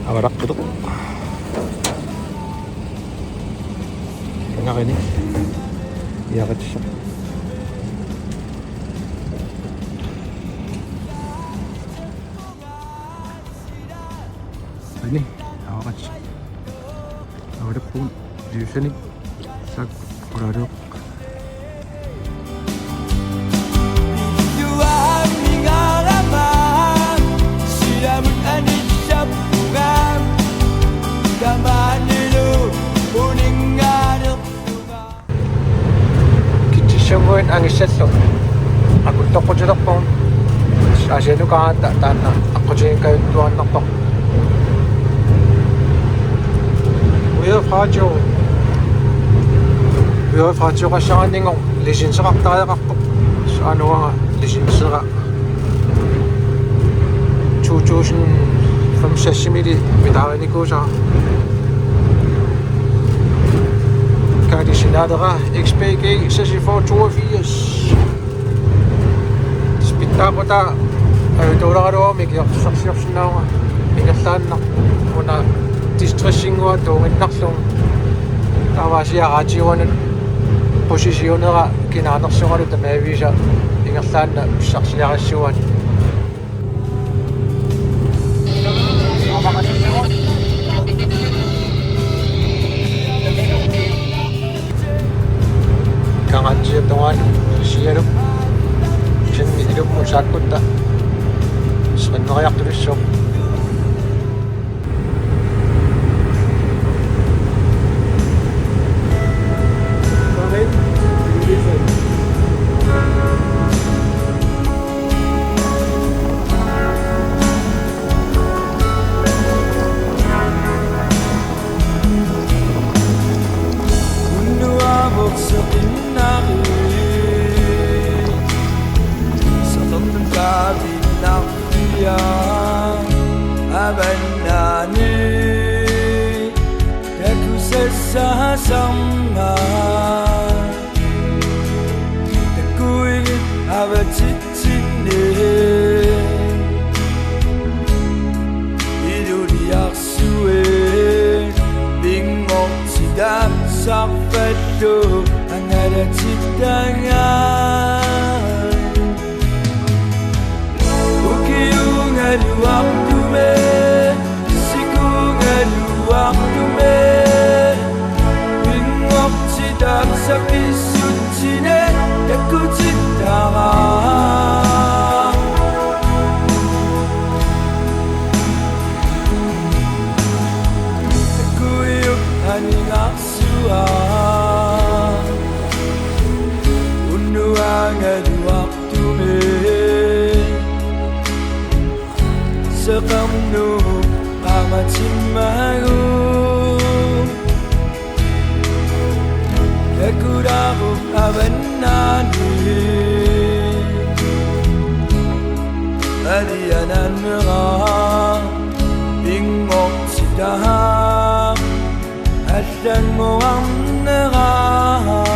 Aavarneq tutup. Enak ini. Iya kecil. Ini Aavarneq. Aavarneq pun di sini. Sak produk. Kitchen ang isetlo. Aku toko jadok pon. Asya no ka ta na. Ako jeng kayo tuan naktok. We have radio ka siya ningong lisensa kak tayo kaktok. Sa ano nga lisensa ka. Chuchusin from Sesame bitawi ni ko siya. Kijk, die nadera XPG 6482. Spittakota ayutoraro mikyak saksiyapsinawa. Ingatlan na una distressing wa to ngnakslong tawasiya kajiwanan posisyoner kinanaksungan ito mevisa ingatlan na saksiyakasiwan. Kangan siya tungan siya rin siya nilip mo sa akot na sa kanakayak turisyo. Bakit? SARFAQ ang ada citangan Ukiyong adu waktu me Sikung adu waktu me Bingok cidak sa pisut cine Daku citangan Dakuyuk aning Unduang adu waktu me Sekamnu amat cimagu Aku darup abanani Adianan merah Bingok cidah Adang orang nerang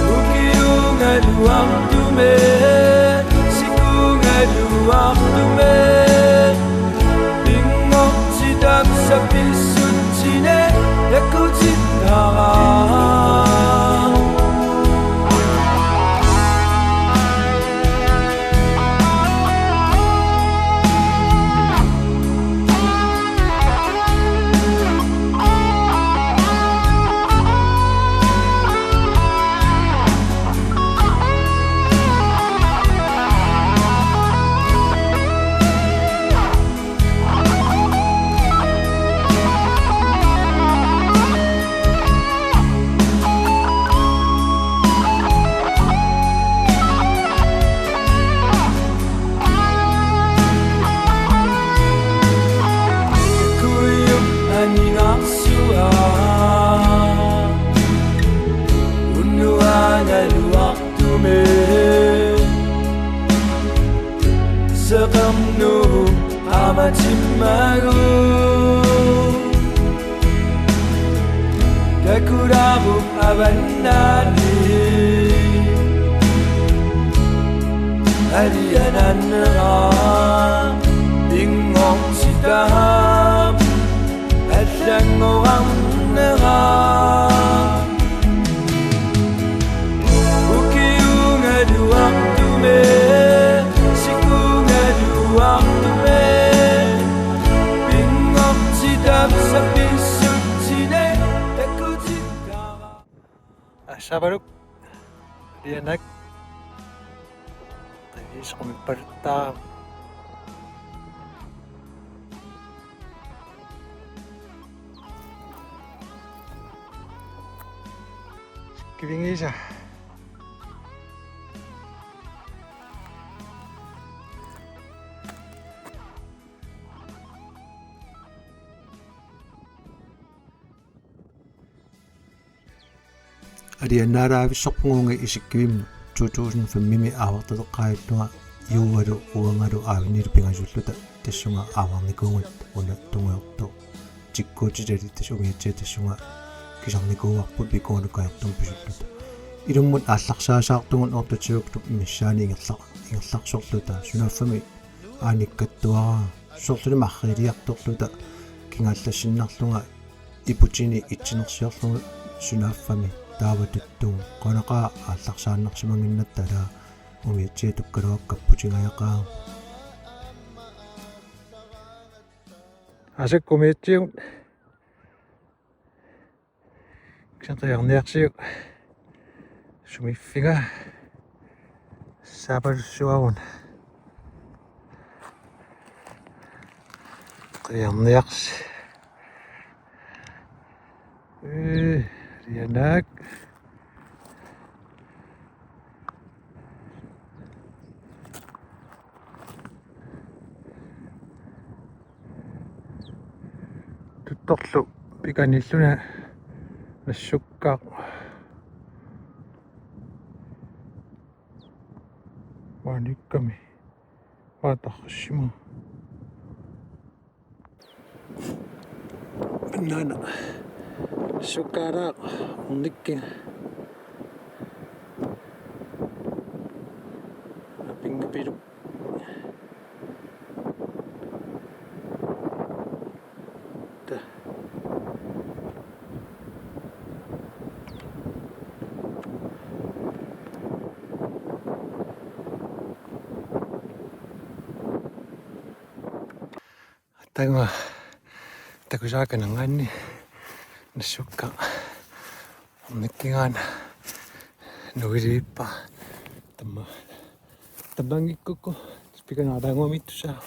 Ukiyong adu waktu me Sikung adu waktu me Bingok cidak sa pisut cine Daku citarang seqarnu qamatimmagu takuramu abannani aliyananra ingorsidam allangoranera ukiungaduartume sikungaduartume ingorsidam sapisutsine takutitara SARFAQ Aavarneq isqumippartaa kivingisa Ariannaaraavissarpunguunga isikkivimmu 2005 aavartaleqqaajuttuga iugalu uangalu aavinilu pingasulluta tassunga aavarnikuungat una tungeortu tikkuutitali tasungiatsia tassunga kisarnikuuarput pikuunukajortum pisulluta ilummut aallarсаасаартугун ортатиуктуп миссаани ингерларсорлута сунааффами ааниккаттуараа соорлуни марриилиарторлута кингааллассиннарлунга ипутини итсинерсиорлугу сунааффами тааватуттугу qonaqaa аалларсааннарсимангиннатталаа умиатсиа туккалуаккаппутингаяқаа асаккумиатсиу ксантриарниарсиу сумиффига сапалсуагун триарниарс Aavarneq tuttorlu pikanilluna nassukkaaq waanikkami waatarrissima nana sukkaaraaq ornikkinga pingapilu ta tanga takusakananganni nassukka ornikkingaana nuiliippa tammangikkuku pikanaalaanguamittusaa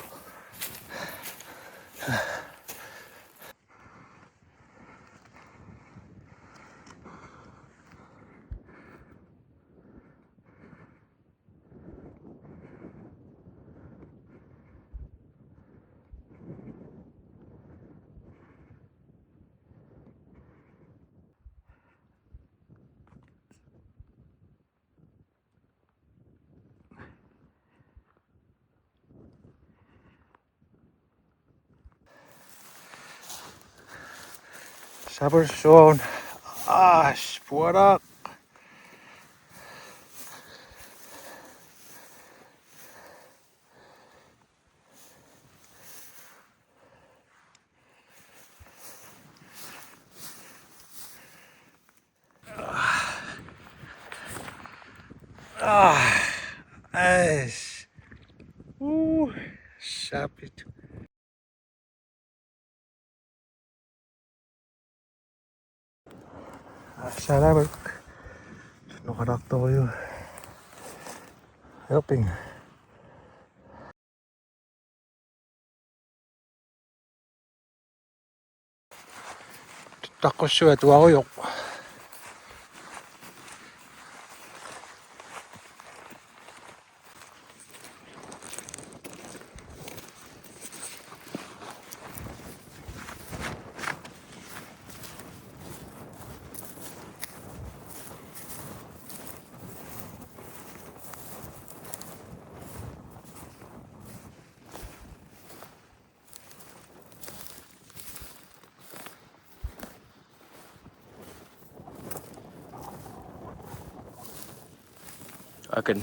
sapersoon puaraq sapit SARFAQ noqalaqtoriu helping taqqussuga tuarujoq akan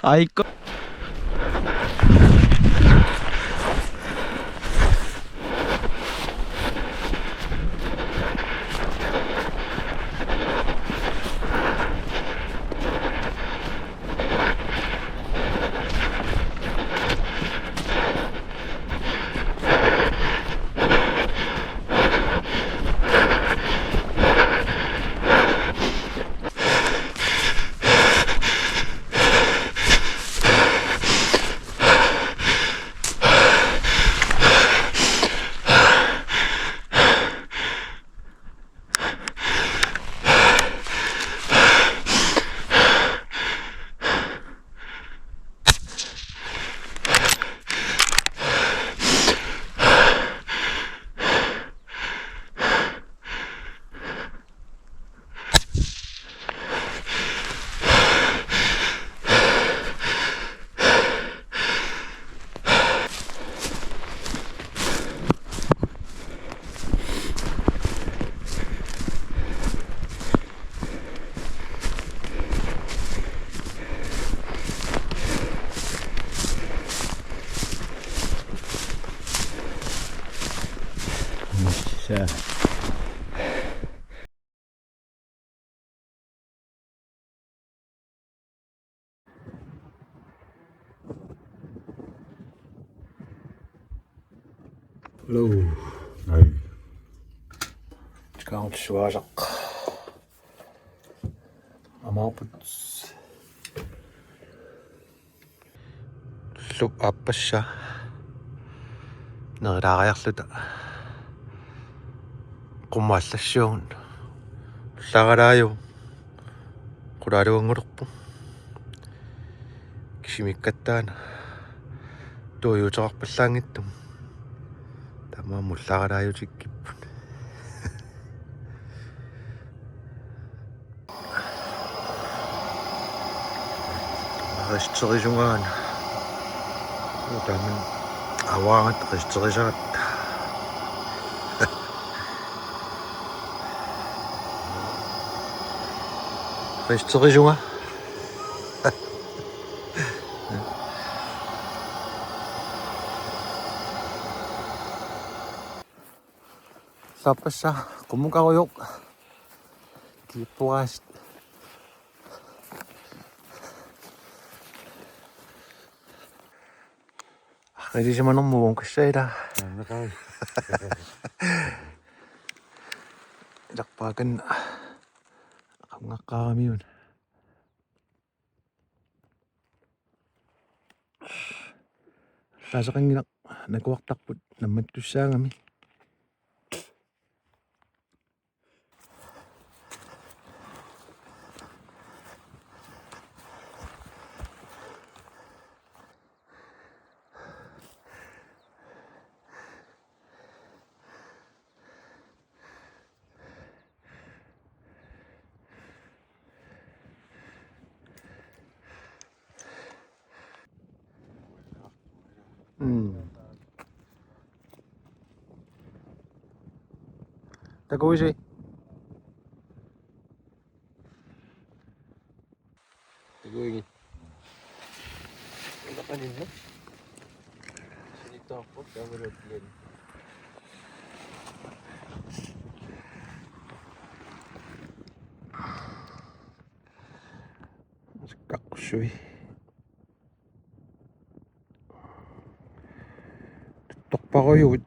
아이꺼. 자. Hello. Hey. Tuttunniarneq. Amaaput. Luk appassa. Nerilaariarluta. Qummaallасsuun. Лагалаaju. Qulaaluangulorpu. Kishimikkattaana. Tuuyuuteqarpallaangittum. Tamaamu лагалаajutikkipпут. Risterisungaana. Utaman awaangat risterisaat. Risterisunga. Sappassa kummukarujuk. Kippuaast. Redisemannermuun kassaila. Ilaqpaakan qangaqqaaramiun. Laaseqanginaq nakuwaktakput namattussaangami. Takuisi. Taguingin. Wala ka nila. Sinito ako, kamarot yan. Kaksoy. Tutok pa ko yun.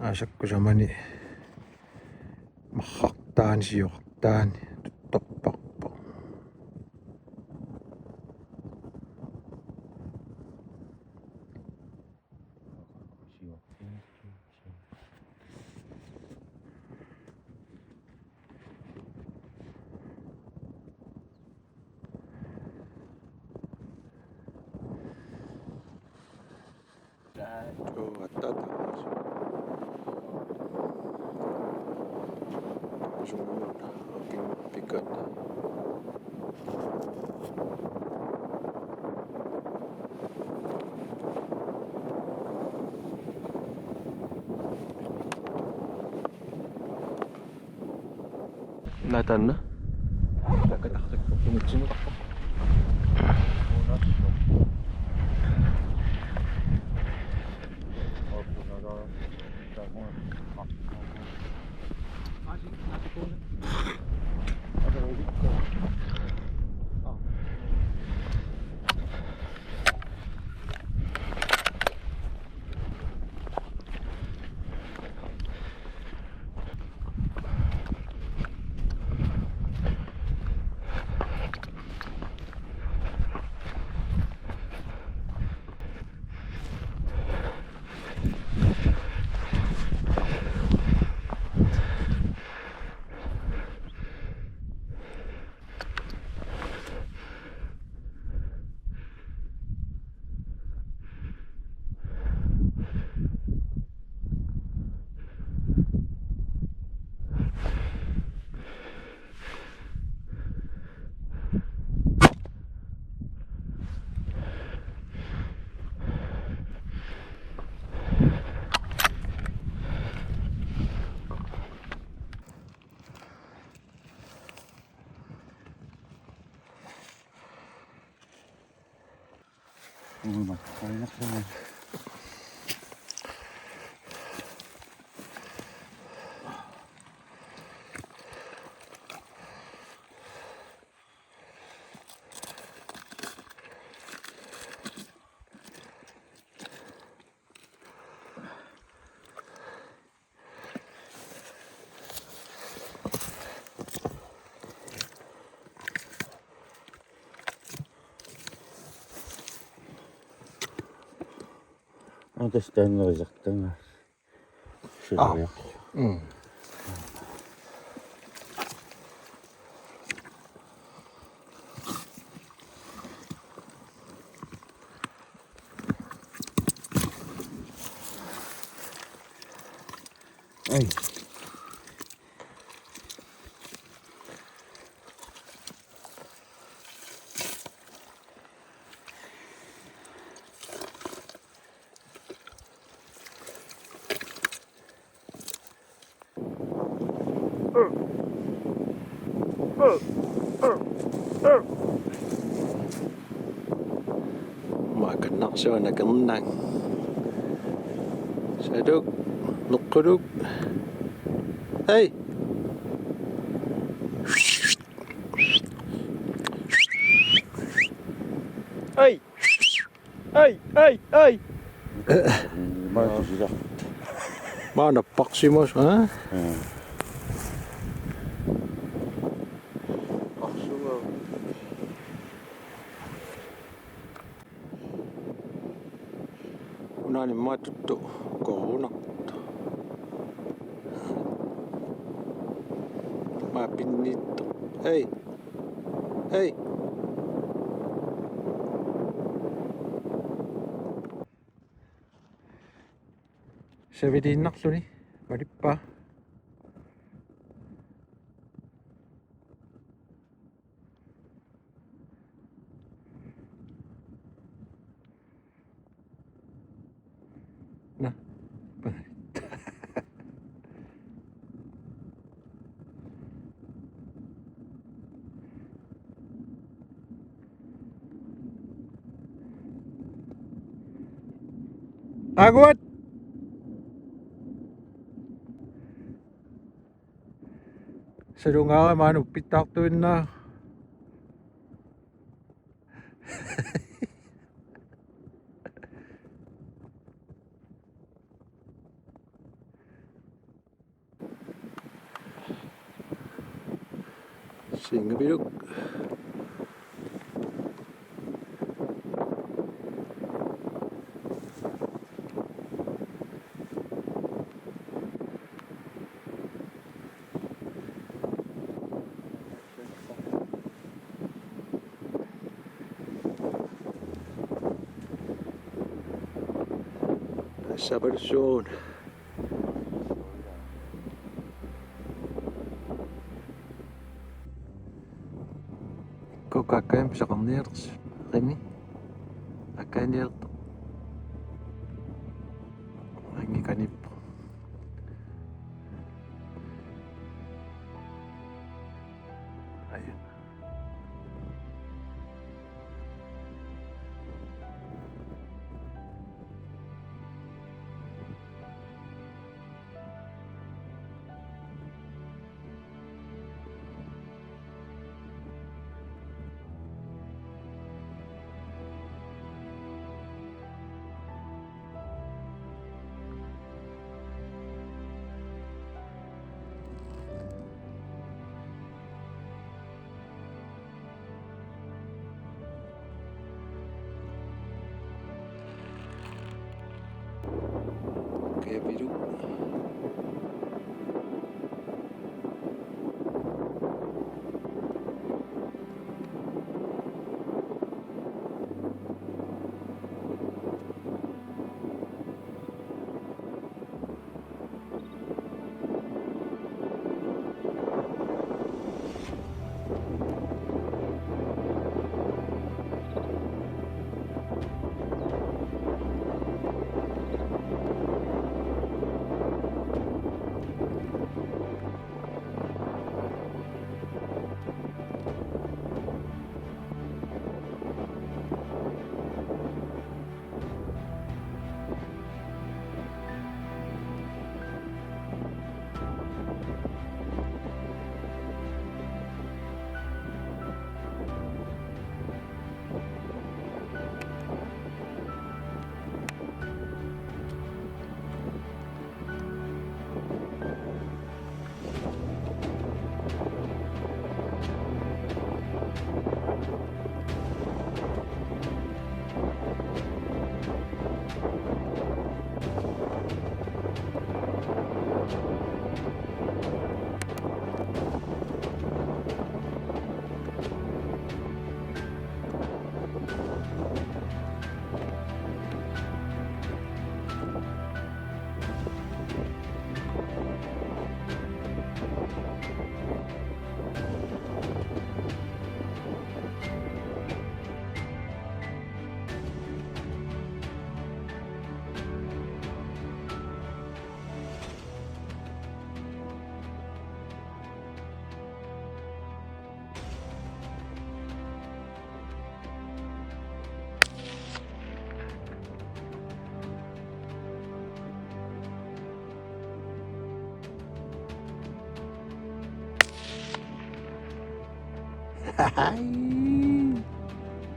Asak ko sa mani. Makaktaan siyo, kaktaan. Tutok pa po. Atat. Sumunod aking pikat. Natan na? Nakataktak ko. Tumutsin ako. Makakain na. Antes den reinsjakten skylder. Oi. Makan siya naganang. Saduk, nukuduk. Hey! Ay! Ay! Ay! Ay! Mana paksi mas, ha? niin matuttu kounakta. Mä pinnittu. Hei! Hei! Se vidi naqluni. Marippa. Nah. Aguat. Sedunga manu pitak tuin na. Singa biduk. Sabar zone. Kok kakak bisa kemudian ini akan dia ini kanip. Ayo. Kayak biru.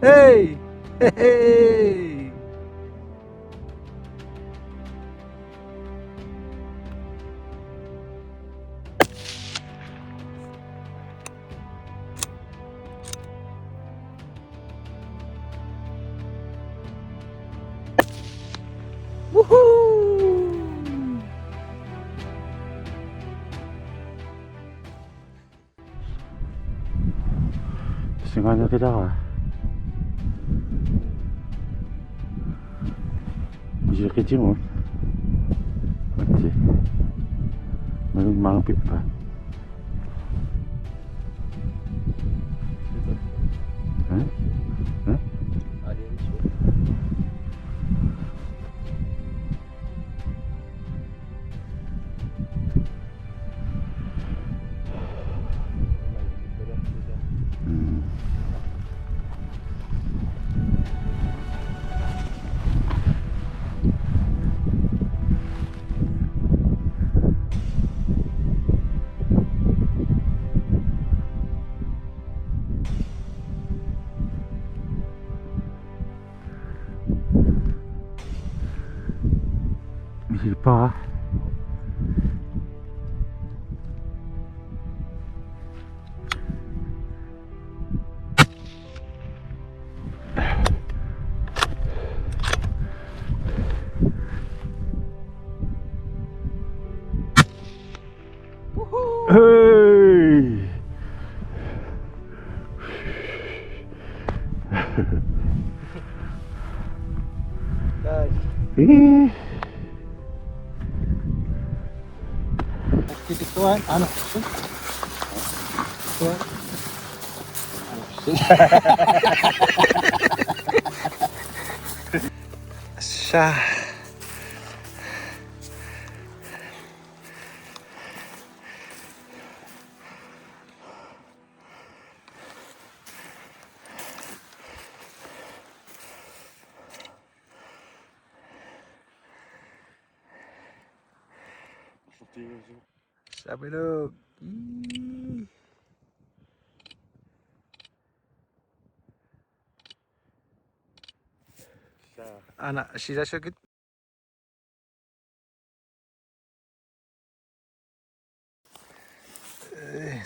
Hey! Hey! Woo! Singahan kita ka. Bisa kecil mo. Mati. Malung mangpit pa. Hah? Hah? Bisa pa. Hey! Eh. Titik tuan, ano? Tuan. Siya. Sabi lo. Anak sila sakit.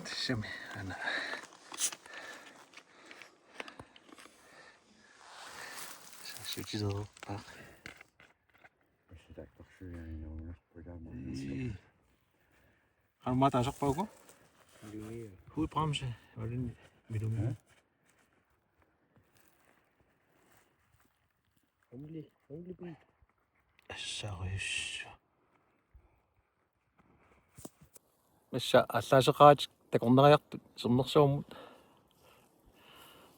Siyempre, anak. Suci zo pak. Har du matasok pa ako? Hindi. Hudbremse. Var det vil du med? Homely bil. Seriøst. Massa allaaseqaat takorneriartut sernersuarmut.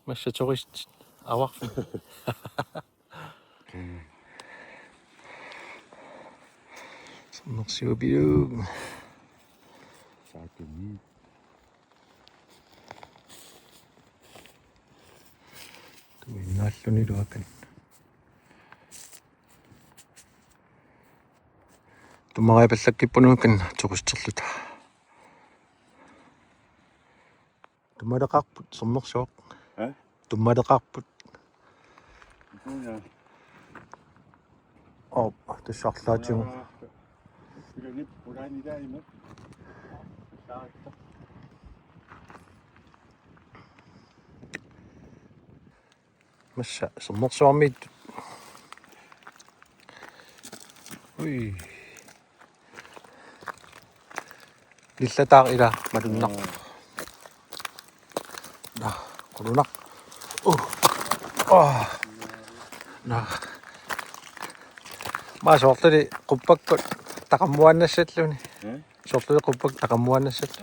Massa turist avarfu. Sernersuabilu. Saatini. Tuinnaalluni luakan. Tumaqaipallakkipunuukan turisterluta. Tumaleqarput sernersuaq. Hä? Tumaleqarput. 뭐냐? Tussarlaatigu. Pilonit puraanida ima. Massa sernersuarmiit. Ui. Lillataaq ila malunnaq. Qulunnaq. Ma soortuli quppakkut taqammuannassalluni. Soortuli quppak taqammuannassall.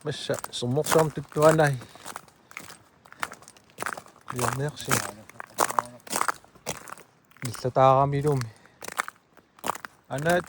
Massa sernersuarm tuttuanai. Ja, merci. Lillataaqamilumi. Anat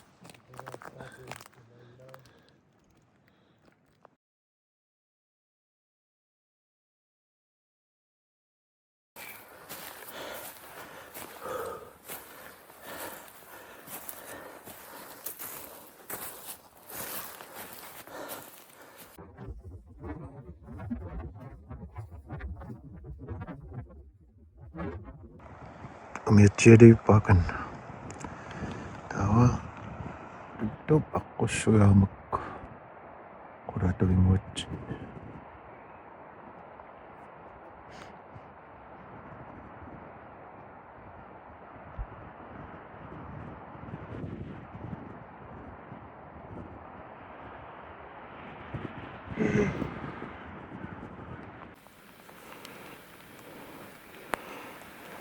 Miettiedippakan. Tawa. Tutup aku suyamak. Kuratu imut.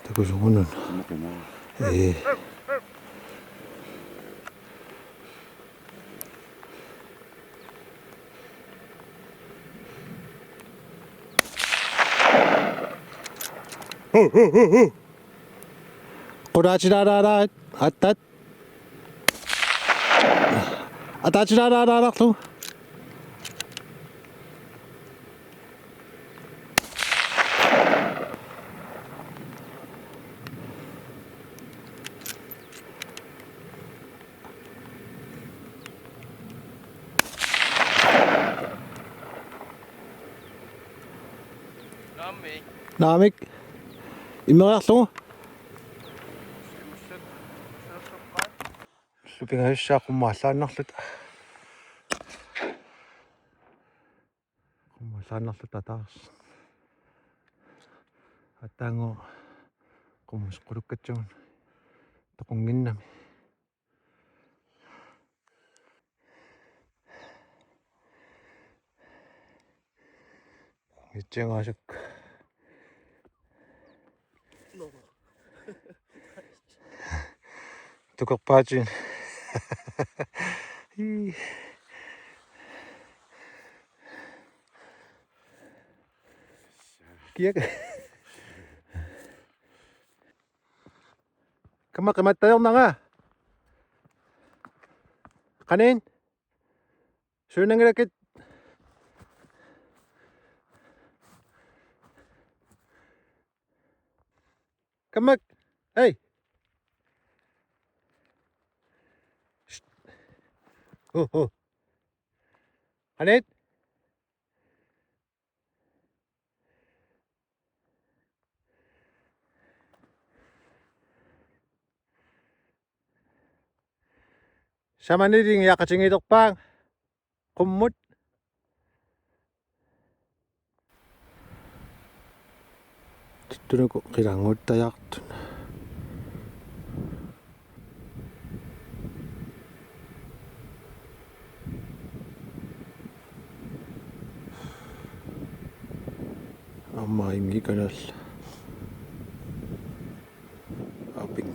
Taku suunan. Eh. Kurachirara atat. Atachirara tu. Namik. Immerso. Supinga siya kumasanaklit. Kumasanaklit atas. Atango kumuskurukatyon. Takungin namin. Ito nga siya. Tukak pacin. Kiyak. Kamat tayo na nga. Kanin? Sure nang rakit. Kamak. Hey. Oh. Kanin? Sama ni ding yakacing itok pang. Kumut. Tuttunniarneq ko kilangot tayak. Amma imi kanal. Aping.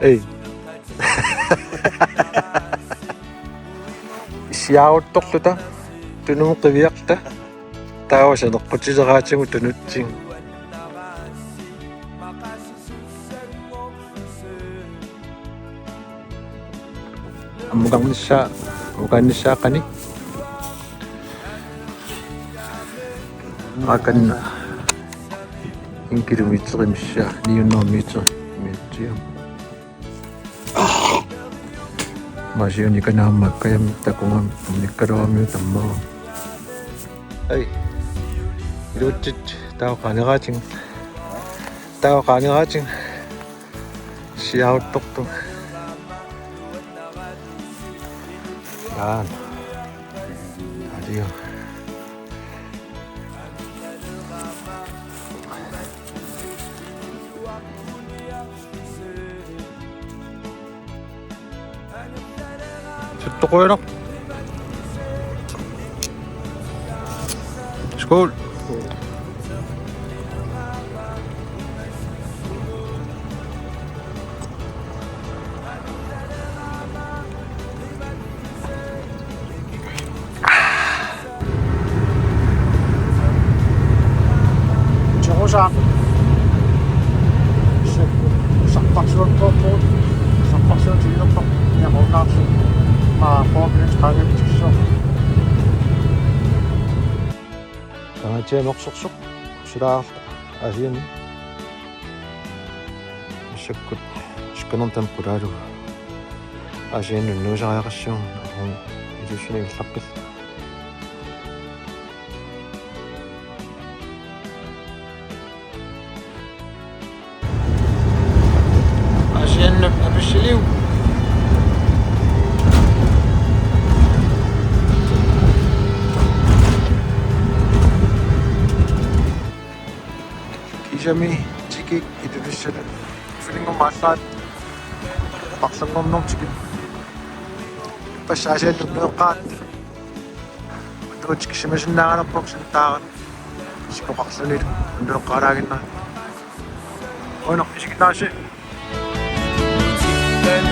Hey. Siyauttorluta tunumuqiviaqta taawasanoqqutiseqaatigu tunutsin mukannissaaqani akanna inkilometerimissa 900 meter mettiam Masih ka na magkayamita kung nikarawa tammo. Ay, ilutit tao kaniraching siya utok to. Yan. Adiyo. Tuttunniarneq. Skål! saa. Sarfaqsuun poorpuut. Sarfaqsuun tiilerpa. Niaqornaarsu. Maa poorpilin qaagimtissuq. Taatiameqsorsuq. Silaarta asiani. Issakkut skannern temperaalu. Asianu nuusariaqassuun. Isussunig llaqqil. Asianu apissiliu. Kisami tikik ituvissala. Filingumaallaat. Parlangornortikit. Passasianu neeqqaat. Nuutik simasinnaaqalerpoq sintaaqat. Sikoqarlunit neeqqaalaaginnaa. Oinoq isikinnaasi. Tikkan